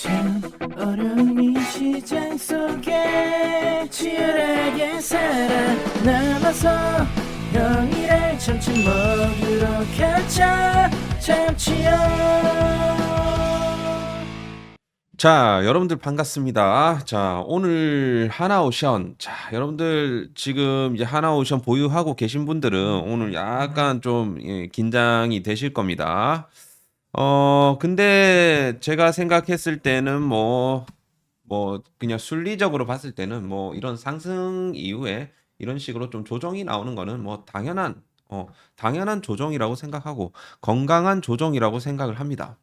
참 어려운 이 시장 속에 치열하게 살아남아서 형이랑 점심 먹으러 가자 참치요. 자, 여러분들 반갑습니다. 자, 오늘 하나오션. 자, 여러분들 지금 이제 하나오션 보유하고 계신 분들은 오늘 약간 좀 긴장이 되실 겁니다. 근데 제가 생각했을 때는 그냥 순리적으로 봤을 때는 이런 상승 이후에 이런 식으로 좀 조정이 나오는 거는 당연한 조정이라고 생각하고 건강한 조정이라고 생각을 합니다.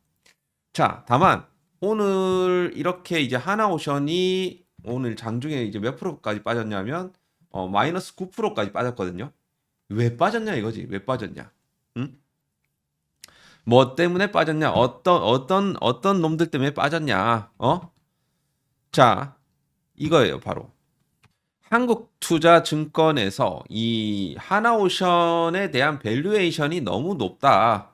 자, 다만 오늘 이렇게 이제 하나오션이 오늘 장중에 이제 몇 프로까지 빠졌냐면 마이너스 9%까지 빠졌거든요. 왜 빠졌냐 이거지. 왜 빠졌냐? 응? 뭐 때문에 빠졌냐? 어떤 놈들 때문에 빠졌냐? 자, 이거예요, 바로. 한국투자증권에서 이 하나오션에 대한 밸류에이션이 너무 높다.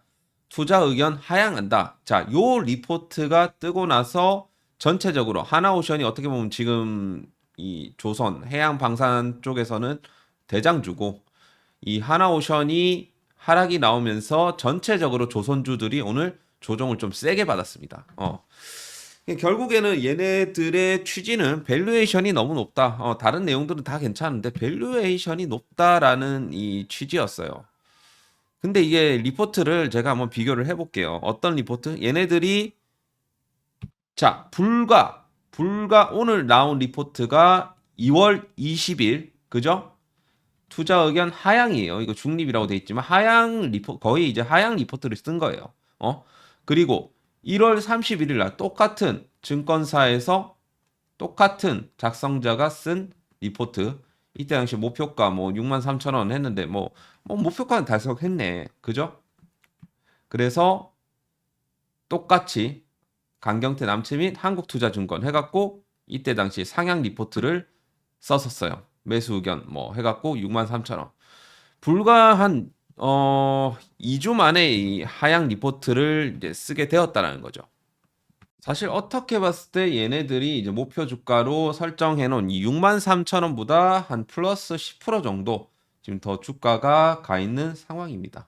투자 의견 하향한다. 자, 요 리포트가 뜨고 나서 전체적으로 하나오션이 어떻게 보면 지금 이 조선 해양 방산 쪽에서는 대장주고 이 하나오션이 하락이 나오면서 전체적으로 조선주들이 오늘 조정을 좀 세게 받았습니다. 결국에는 얘네들의 취지는 밸류에이션이 너무 높다. 다른 내용들은 다 괜찮은데 밸류에이션이 높다라는 이 취지였어요. 근데 이게 리포트를 제가 한번 비교를 해볼게요. 어떤 리포트? 얘네들이 자 불과 오늘 나온 리포트가 2월 20일 그죠? 투자 의견 하향이에요. 이거 중립이라고 돼 있지만 하향 리포 거의 이제 하향 리포트를 쓴 거예요. 그리고 1월 31일 날 똑같은 증권사에서 똑같은 작성자가 쓴 리포트. 이때 당시 목표가 63,000원 했는데 목표가는 달성했네. 그죠? 그래서 똑같이 강경태 남체 및 한국투자증권 해갖고 이때 당시 상향 리포트를 썼었어요. 매수 의견 해갖고 63,000원. 불과 한 2주 만에 이 하향 리포트를 이제 쓰게 되었다라는 거죠. 사실 어떻게 봤을 때 얘네들이 이제 목표 주가로 설정해 놓은 이 63,000원보다 한 플러스 10% 정도 지금 더 주가가 가 있는 상황입니다.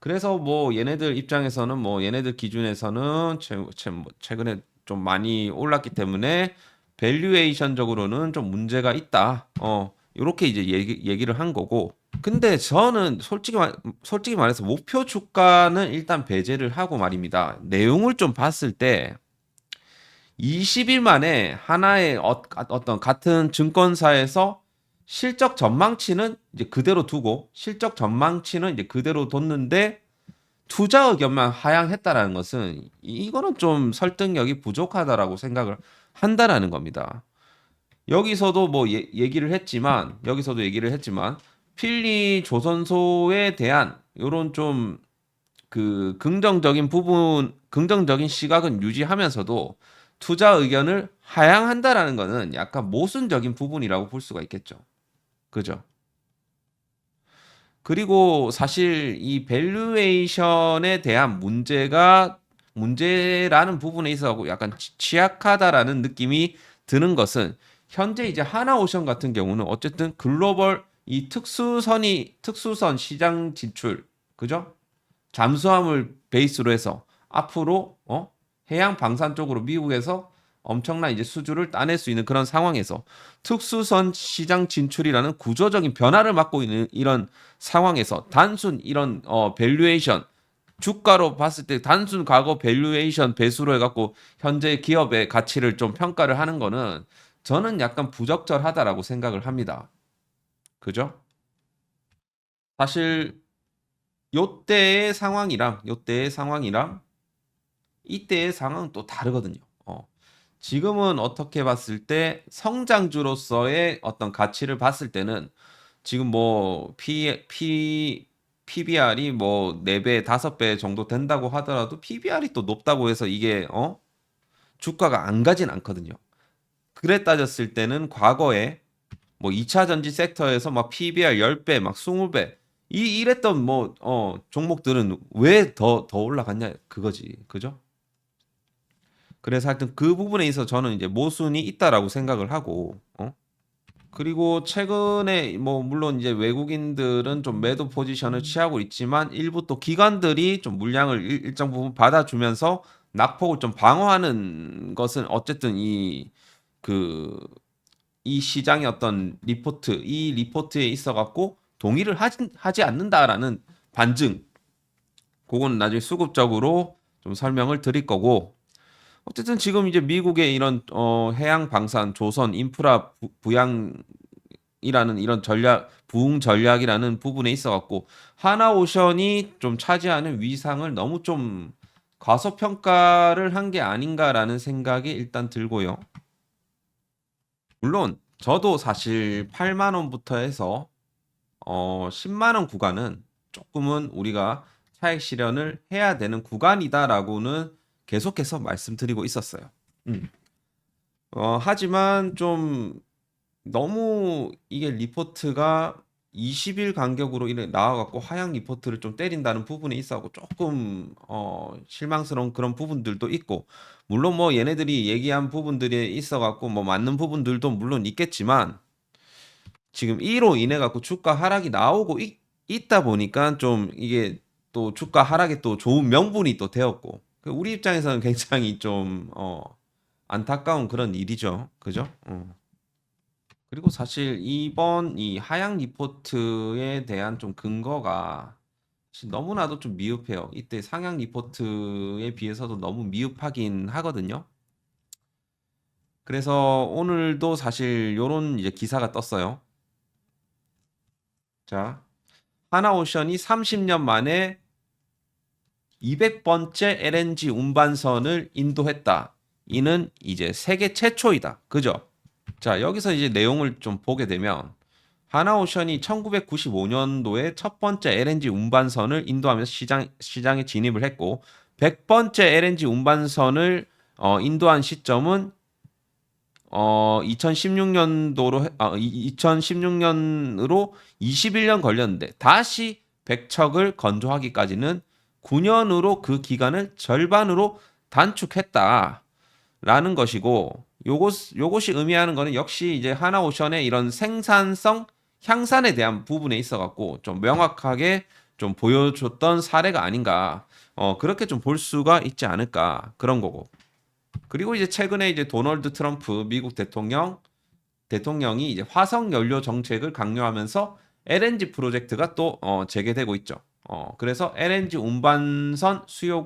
그래서 얘네들 입장에서는 얘네들 기준에서는 최근에 좀 많이 올랐기 때문에 밸류에이션적으로는 좀 문제가 있다. 이렇게 이제 얘기를 한 거고. 근데 저는 솔직히 말해서 목표 주가는 일단 배제를 하고 말입니다. 내용을 좀 봤을 때 20일 만에 하나의 어떤 같은 증권사에서 실적 전망치는 이제 그대로 두고 실적 전망치는 이제 그대로 뒀는데 투자 의견만 하향했다라는 것은 이거는 좀 설득력이 부족하다라고 생각을 한다라는 겁니다. 여기서도 여기서도 얘기를 했지만 필리 조선소에 대한 요런 좀 그 긍정적인 시각은 유지하면서도 투자 의견을 하향한다라는 것은 약간 모순적인 부분이라고 볼 수가 있겠죠. 그죠? 그리고 사실 이 밸류에이션에 대한 문제라는 부분에 있어서 약간 취약하다라는 느낌이 드는 것은 현재 이제 하나오션 같은 경우는 어쨌든 글로벌 이 특수선 시장 진출, 그죠? 잠수함을 베이스로 해서 앞으로 해양 방산 쪽으로 미국에서 엄청난 이제 수주를 따낼 수 있는 그런 상황에서 특수선 시장 진출이라는 구조적인 변화를 맞고 있는 이런 상황에서 단순 이런 밸류에이션 주가로 봤을 때 단순 과거 밸류에이션 배수로 해갖고 현재 기업의 가치를 좀 평가를 하는 거는 저는 약간 부적절하다라고 생각을 합니다. 그죠? 사실 요때의 상황이랑 이때의 상황은 또 다르거든요. 지금은 어떻게 봤을 때 성장주로서의 어떤 가치를 봤을 때는 지금 PBR이 4배, 5배 정도 된다고 하더라도 PBR이 또 높다고 해서 이게 주가가 안 가진 않거든요. 그래 따졌을 때는 과거에 2차 전지 섹터에서 막 PBR 10배, 막 20배 이랬던 종목들은 왜 더 올라갔냐 그거지. 그죠? 그래서 하여튼 그 부분에 있어서 저는 이제 모순이 있다라고 생각을 하고, 그리고 최근에 뭐 물론 이제 외국인들은 좀 매도 포지션을 취하고 있지만 일부 또 기관들이 좀 물량을 일정 부분 받아주면서 낙폭을 좀 방어하는 것은 어쨌든 그 이 시장의 어떤 이 리포트에 있어 갖고 동의를 하지 않는다라는 반증, 그건 나중에 수급적으로 좀 설명을 드릴 거고, 어쨌든 지금 이제 미국의 이런 해양 방산, 조선, 인프라 부양이라는 이런 부흥 전략이라는 부분에 있어 갖고 하나오션이 좀 차지하는 위상을 너무 좀 과소평가를 한 게 아닌가라는 생각이 일단 들고요. 물론 저도 사실 8만 원부터 해서 10만 원 구간은 조금은 우리가 차익 실현을 해야 되는 구간이다라고는 계속해서 말씀드리고 있었어요. 음. 하지만 좀 너무 이게 리포트가 20일 간격으로 이렇게 나와갖고 하향 리포트를 좀 때린다는 부분에 있어서 조금 실망스러운 그런 부분들도 있고, 물론 뭐 얘네들이 얘기한 부분들이 있어갖고 뭐 맞는 부분들도 물론 있겠지만 지금 이로 인해 갖고 주가 하락이 나오고 있다 보니까 좀 이게 또 주가 하락에 또 좋은 명분이 또 되었고, 우리 입장에서는 굉장히 좀 안타까운 그런 일이죠. 그죠? 그리고 사실 이번 이 하향 리포트에 대한 좀 근거가 사실 너무나도 좀 미흡해요. 이때 상향 리포트에 비해서도 너무 미흡하긴 하거든요. 그래서 오늘도 사실 요런 이제 기사가 떴어요. 자, 하나오션이 30년 만에 200번째 LNG 운반선을 인도했다. 이는 이제 세계 최초이다. 그죠? 자, 여기서 이제 내용을 좀 보게 되면 하나오션이 1995년도에 첫 번째 LNG 운반선을 인도하면서 시장에 진입을 했고 100번째 LNG 운반선을 인도한 시점은 2016년으로 21년 걸렸는데 다시 100척을 건조하기까지는 9년으로 그 기간을 절반으로 단축했다라는 것이고, 요것이 의미하는 것은 역시 이제 하나오션의 이런 생산성 향상에 대한 부분에 있어 갖고 좀 명확하게 좀 보여줬던 사례가 아닌가, 그렇게 좀 볼 수가 있지 않을까, 그런 거고. 그리고 이제 최근에 이제 도널드 트럼프 미국 대통령이 이제 화석 연료 정책을 강요하면서 LNG 프로젝트가 또 재개되고 있죠. 그래서 LNG 운반선 수요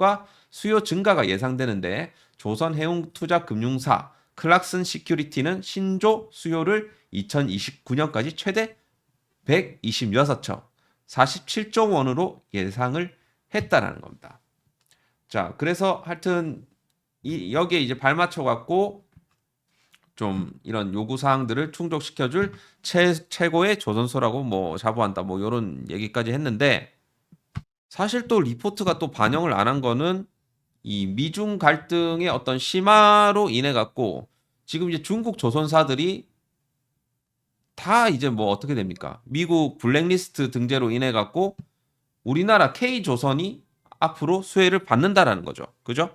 증가가 예상되는데 조선해운투자금융사 클락슨 시큐리티는 신조 수요를 2029년까지 최대 126척, 47조 원으로 예상을 했다라는 겁니다. 자, 그래서 하여튼 여기에 이제 발맞춰 갖고 좀 이런 요구 사항들을 충족시켜줄 최고의 조선소라고 뭐 자부한다, 뭐 이런 얘기까지 했는데, 사실 또 리포트가 또 반영을 안 한 거는 이 미중 갈등의 어떤 심화로 인해 갖고 지금 이제 중국 조선사들이 다 이제 뭐 어떻게 됩니까? 미국 블랙리스트 등재로 인해 갖고 우리나라 K조선이 앞으로 수혜를 받는다라는 거죠. 그죠?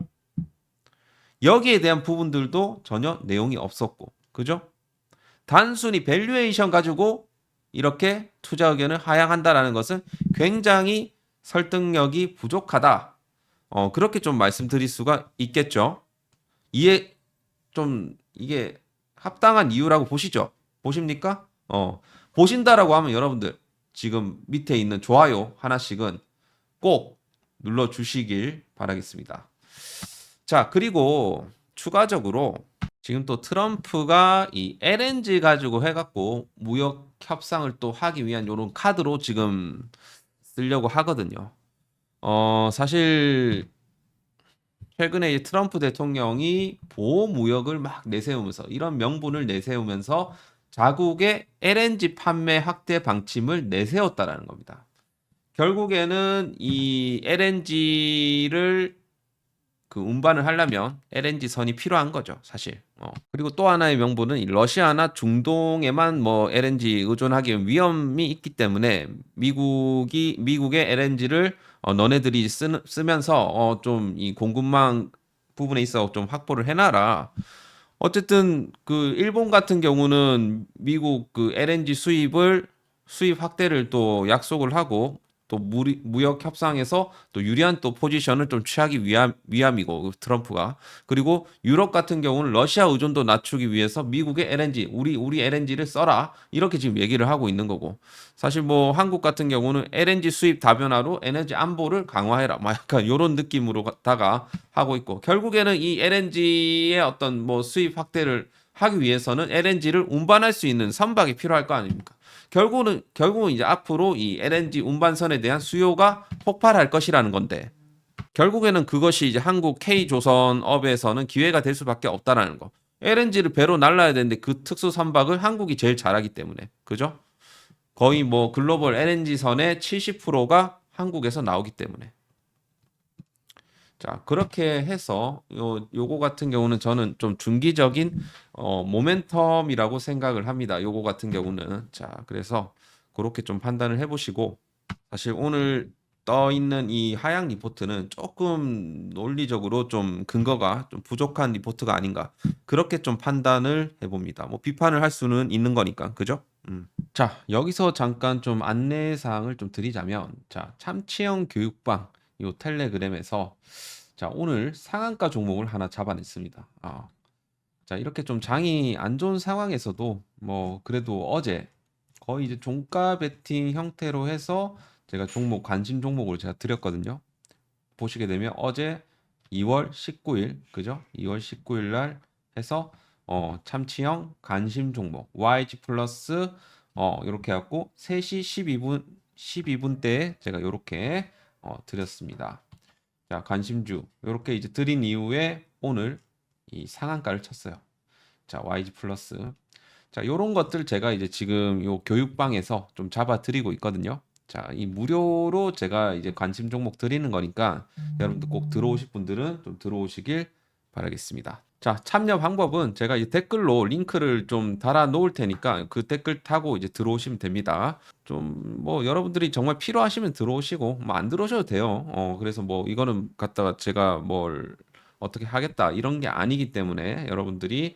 여기에 대한 부분들도 전혀 내용이 없었고, 그죠? 단순히 밸류에이션 가지고 이렇게 투자 의견을 하향한다라는 것은 굉장히 설득력이 부족하다. 그렇게 좀 말씀드릴 수가 있겠죠. 이게 합당한 이유라고 보십니까? 보신다라고 하면 여러분들 지금 밑에 있는 좋아요 하나씩은 꼭 눌러주시길 바라겠습니다. 자, 그리고 추가적으로 지금 또 트럼프가 이 LNG 가지고 해갖고 무역 협상을 또 하기 위한 이런 카드로 지금 쓰려고 하거든요. 사실 최근에 이 트럼프 대통령이 보호무역을 막 내세우면서 이런 명분을 내세우면서 자국의 LNG 판매 확대 방침을 내세웠다라는 겁니다. 결국에는 이 LNG를 그 운반을 하려면 LNG 선이 필요한 거죠, 사실. 그리고 또 하나의 명분은 이 러시아나 중동에만 뭐 LNG 의존하기 위험이 있기 때문에 미국의 LNG를 너네들이 쓰면서 좀 이 공급망 부분에 있어 좀 확보를 해놔라. 어쨌든 그 일본 같은 경우는 미국 그 LNG 수입 확대를 또 약속을 하고 또 무역 협상에서 또 유리한 또 포지션을 좀 취하기 위함이고 그 트럼프가. 그리고 유럽 같은 경우는 러시아 의존도 낮추기 위해서 미국의 LNG 우리 LNG를 써라 이렇게 지금 얘기를 하고 있는 거고, 사실 뭐 한국 같은 경우는 LNG 수입 다변화로 에너지 안보를 강화해라 막 약간 요런 느낌으로다가 하고 있고, 결국에는 이 LNG의 어떤 뭐 수입 확대를 하기 위해서는 LNG를 운반할 수 있는 선박이 필요할 거 아닙니까? 결국은 이제 앞으로 이 LNG 운반선에 대한 수요가 폭발할 것이라는 건데, 결국에는 그것이 이제 한국 K조선업에서는 기회가 될 수밖에 없다라는 거. LNG를 배로 날라야 되는데 그 특수 선박을 한국이 제일 잘하기 때문에. 그죠? 거의 뭐 글로벌 LNG 선의 70%가 한국에서 나오기 때문에. 자, 그렇게 해서 요거 같은 경우는 저는 좀 중기적인 모멘텀이라고 생각을 합니다. 요거 같은 경우는. 자, 그래서 그렇게 좀 판단을 해보시고, 사실 오늘 떠 있는 이 하향 리포트는 조금 논리적으로 좀 근거가 좀 부족한 리포트가 아닌가, 그렇게 좀 판단을 해봅니다. 뭐 비판을 할 수는 있는 거니까, 그죠? 자, 여기서 잠깐 좀 안내 사항을 좀 드리자면, 자, 참치형 교육방 요 텔레그램에서 자, 오늘 상한가 종목을 하나 잡아냈습니다. 자, 이렇게 좀 장이 안 좋은 상황에서도 뭐 그래도 어제 거의 이제 종가 베팅 형태로 해서 제가 관심 종목을 제가 드렸거든요. 보시게 되면 어제 2월 19일, 그죠? 2월 19일 날 해서 참치형 관심 종목 YG 플러스 이렇게 해갖고 3시 12분 때에 제가 이렇게 드렸습니다. 자, 관심주 이렇게 이제 드린 이후에 오늘 이 상한가를 쳤어요. 자, YG 플러스. 자, 요런 것들 제가 이제 지금 요 교육방에서 좀 잡아 드리고 있거든요. 자, 이 무료로 제가 이제 관심 종목 드리는 거니까 여러분들 꼭 들어오실 분들은 좀 들어오시길 바라겠습니다. 자, 참여 방법은 제가 이 댓글로 링크를 좀 달아 놓을 테니까 그 댓글 타고 이제 들어오시면 됩니다. 좀 뭐 여러분들이 정말 필요하시면 들어오시고 뭐 안 들어오셔도 돼요. 그래서 뭐 이거는 갖다가 제가 뭘 어떻게 하겠다 이런 게 아니기 때문에, 여러분들이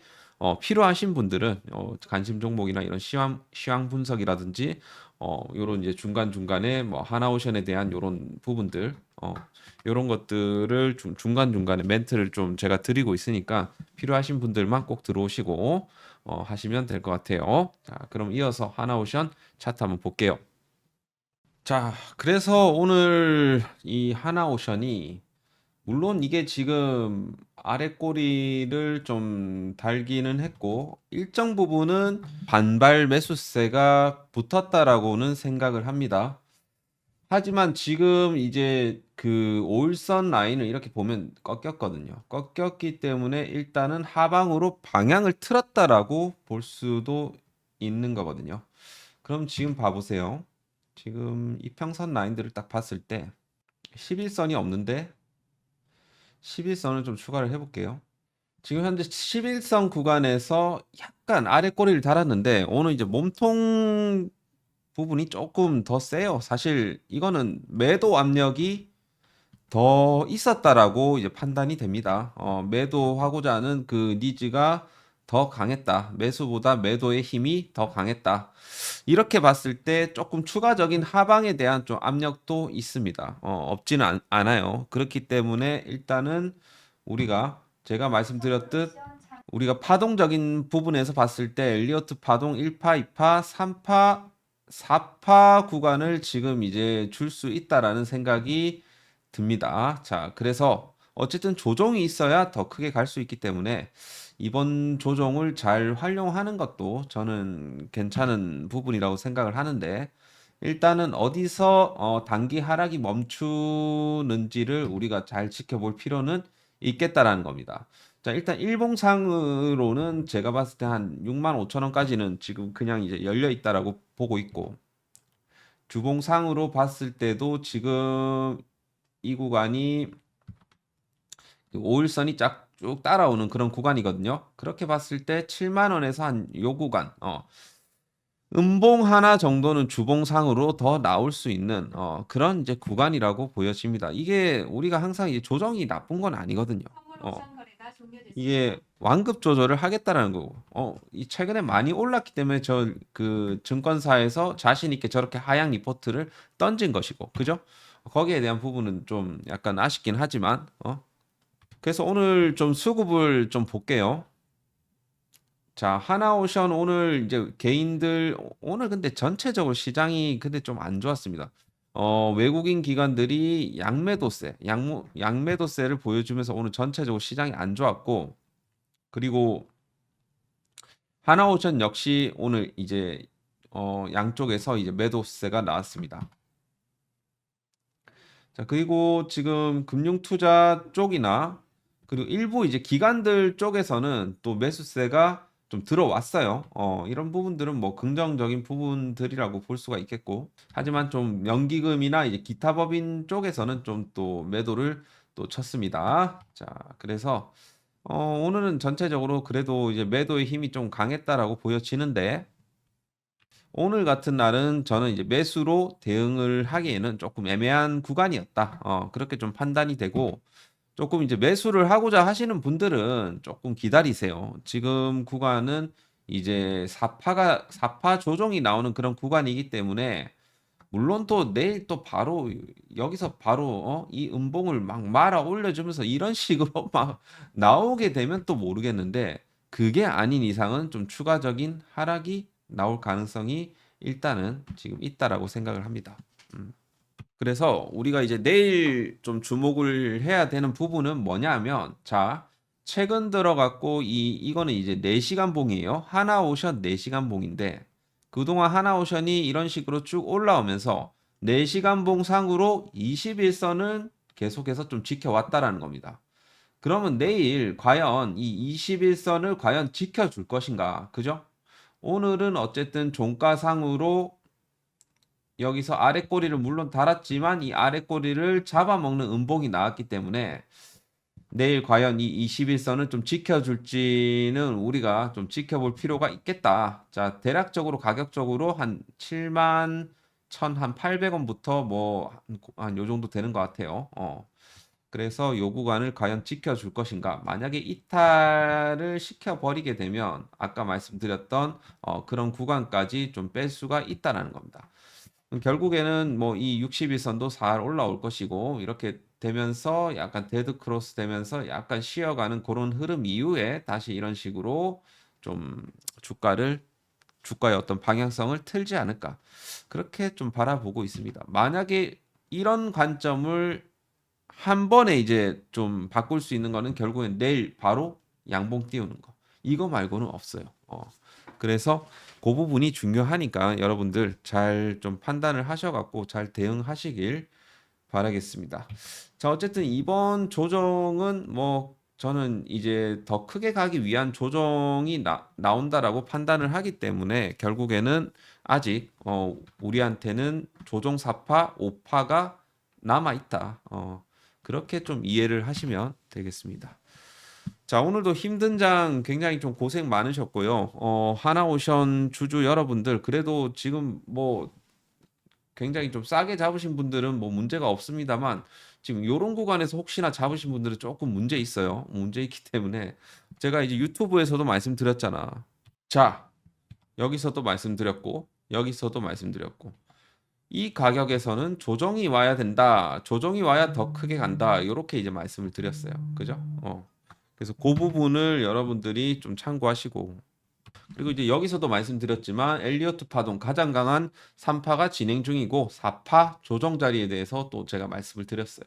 필요하신 분들은 관심 종목이나 이런 시황 분석이라든지 요런 이제 중간중간에 뭐 하나오션에 대한 요런 부분들 요런 것들을 중간중간에 멘트를 좀 제가 드리고 있으니까 필요하신 분들만 꼭 들어오시고 하시면 될 것 같아요. 자, 그럼 이어서 하나오션 차트 한번 볼게요. 자, 그래서 오늘 이 하나오션이 물론 이게 지금 아래 꼬리를 좀 달기는 했고 일정 부분은 반발 매수세가 붙었다라고는 생각을 합니다. 하지만 지금 이제 그 5일선 라인을 이렇게 보면 꺾였거든요. 꺾였기 때문에 일단은 하방으로 방향을 틀었다라고 볼 수도 있는 거거든요. 그럼 지금 봐보세요. 지금 이평선 라인들을 딱 봤을 때 11선이 없는데 11선을 좀 추가를 해볼게요. 지금 현재 11선 구간에서 약간 아래 꼬리를 달았는데 오늘 이제 몸통 부분이 조금 더 세요. 사실 이거는 매도 압력이 더 있었다라고 이제 판단이 됩니다. 매도하고자 하는 그 니즈가 더 강했다. 매수보다 매도의 힘이 더 강했다. 이렇게 봤을 때 조금 추가적인 하방에 대한 좀 압력도 있습니다. 없지는 않아요. 그렇기 때문에 일단은 제가 말씀드렸듯 우리가 파동적인 부분에서 봤을 때 엘리어트 파동 1파, 2파, 3파, 4파 구간을 지금 이제 줄 수 있다라는 생각이 듭니다. 자, 그래서 어쨌든 조정이 있어야 더 크게 갈 수 있기 때문에 이번 조정을 잘 활용하는 것도 저는 괜찮은 부분이라고 생각을 하는데, 일단은 어디서 단기 하락이 멈추는지를 우리가 잘 지켜볼 필요는 있겠다라는 겁니다. 자, 일단 일봉상으로는 제가 봤을 때 한 65,000원까지는 지금 그냥 이제 열려 있다라고 보고 있고, 주봉상으로 봤을 때도 지금 이 구간이 5일선이 쭉 따라오는 그런 구간이거든요. 그렇게 봤을 때 7만 원에서 한 요 구간, 음봉 하나 정도는 주봉상으로 더 나올 수 있는 그런 이제 구간이라고 보여집니다. 이게 우리가 항상 이제 조정이 나쁜 건 아니거든요. 이게 완급 조절을 하겠다라는 거고, 이 최근에 많이 올랐기 때문에 저 그 증권사에서 자신 있게 저렇게 하향 리포트를 던진 것이고, 그죠? 거기에 대한 부분은 좀 약간 아쉽긴 하지만, 그래서 오늘 좀 수급을 좀 볼게요. 자, 하나오션 오늘 이제 개인들 오늘 근데 전체적으로 시장이 근데 좀 안 좋았습니다. 외국인 기관들이 양매도세를 보여주면서 오늘 전체적으로 시장이 안 좋았고, 그리고 하나오션 역시 오늘 이제 양쪽에서 이제 매도세가 나왔습니다. 자, 그리고 지금 금융투자 쪽이나 그리고 일부 이제 기관들 쪽에서는 또 매수세가 좀 들어왔어요. 이런 부분들은 뭐 긍정적인 부분들이라고 볼 수가 있겠고, 하지만 좀 연기금이나 이제 기타 법인 쪽에서는 좀 또 매도를 또 쳤습니다. 자, 그래서 오늘은 전체적으로 그래도 이제 매도의 힘이 좀 강했다라고 보여지는데, 오늘 같은 날은 저는 이제 매수로 대응을 하기에는 조금 애매한 구간이었다. 그렇게 좀 판단이 되고, 조금 이제 매수를 하고자 하시는 분들은 조금 기다리세요. 지금 구간은 이제 사파 조정이 나오는 그런 구간이기 때문에, 물론 또 내일 또 바로 여기서 바로 이 음봉을 막 말아 올려주면서 이런 식으로 막 나오게 되면 또 모르겠는데, 그게 아닌 이상은 좀 추가적인 하락이 나올 가능성이 일단은 지금 있다라고 생각을 합니다. 그래서 우리가 이제 내일 좀 주목을 해야 되는 부분은 뭐냐면, 자, 최근 들어갔고 이거는 이제 4시간 봉이에요. 하나오션 4시간 봉인데, 그동안 하나오션이 이런 식으로 쭉 올라오면서 4시간 봉 상으로 21선을 계속해서 좀 지켜왔다라는 겁니다. 그러면 내일 과연 이 21선을 과연 지켜줄 것인가? 그죠? 오늘은 어쨌든 종가상으로 여기서 아래 꼬리를 물론 달았지만 이 아래 꼬리를 잡아먹는 음봉이 나왔기 때문에 내일 과연 이 21선을 좀 지켜줄지는 우리가 좀 지켜볼 필요가 있겠다. 자, 대략적으로 가격적으로 한 7만 1,800원부터 뭐 한 요 정도 되는 것 같아요. 그래서 요 구간을 과연 지켜줄 것인가? 만약에 이탈을 시켜버리게 되면 아까 말씀드렸던 그런 구간까지 좀 뺄 수가 있다라는 겁니다. 결국에는 뭐 이 61선도 잘 올라올 것이고, 이렇게 되면서 약간 데드 크로스 되면서 약간 쉬어가는 그런 흐름 이후에 다시 이런 식으로 좀 주가의 어떤 방향성을 틀지 않을까, 그렇게 좀 바라보고 있습니다. 만약에 이런 관점을 한 번에 이제 좀 바꿀 수 있는 거는 결국엔 내일 바로 양봉 띄우는 거, 이거 말고는 없어요. 그래서 그 부분이 중요하니까 여러분들 잘 좀 판단을 하셔갖고 잘 대응하시길 바라겠습니다. 자, 어쨌든 이번 조정은 뭐 저는 이제 더 크게 가기 위한 조정이 나온다라고 판단을 하기 때문에, 결국에는 아직 우리한테는 조정 4파, 5파가 남아 있다. 그렇게 좀 이해를 하시면 되겠습니다. 자, 오늘도 힘든 장 굉장히 좀 고생 많으셨고요. 하나오션 주주 여러분들, 그래도 지금 뭐 굉장히 좀 싸게 잡으신 분들은 뭐 문제가 없습니다만, 지금 요런 구간에서 혹시나 잡으신 분들은 조금 문제 있어요. 문제 있기 때문에 제가 이제 유튜브에서도 말씀드렸잖아. 자, 여기서도 말씀드렸고, 여기서도 말씀드렸고, 이 가격에서는 조정이 와야 된다. 조정이 와야 더 크게 간다. 요렇게 이제 말씀을 드렸어요. 그죠? 그래서 그 부분을 여러분들이 좀 참고하시고, 그리고 이제 여기서도 말씀드렸지만 엘리어트 파동 가장 강한 3파가 진행 중이고 4파 조정 자리에 대해서 또 제가 말씀을 드렸어요.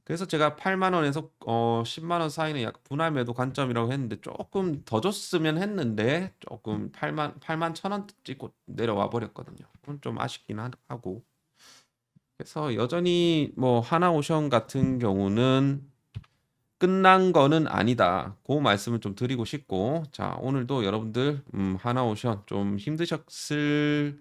그래서 제가 8만 원에서 10만 원 사이는 약 분할 매도 관점이라고 했는데, 조금 더 줬으면 했는데 조금 8만 1,000원 찍고 내려와 버렸거든요. 그건 좀 아쉽긴 하고. 그래서 여전히 뭐 하나오션 같은 경우는 끝난 거는 아니다. 그 말씀을 좀 드리고 싶고, 자, 오늘도 여러분들 하나오션 좀 힘드신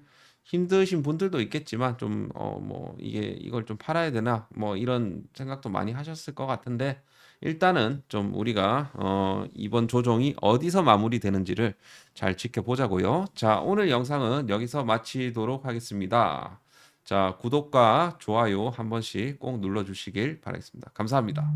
분들도 있겠지만 좀 뭐 이걸 좀 팔아야 되나 뭐 이런 생각도 많이 하셨을 것 같은데, 일단은 좀 우리가 이번 조정이 어디서 마무리되는지를 잘 지켜보자고요. 자, 오늘 영상은 여기서 마치도록 하겠습니다. 자, 구독과 좋아요 한 번씩 꼭 눌러주시길 바라겠습니다. 감사합니다.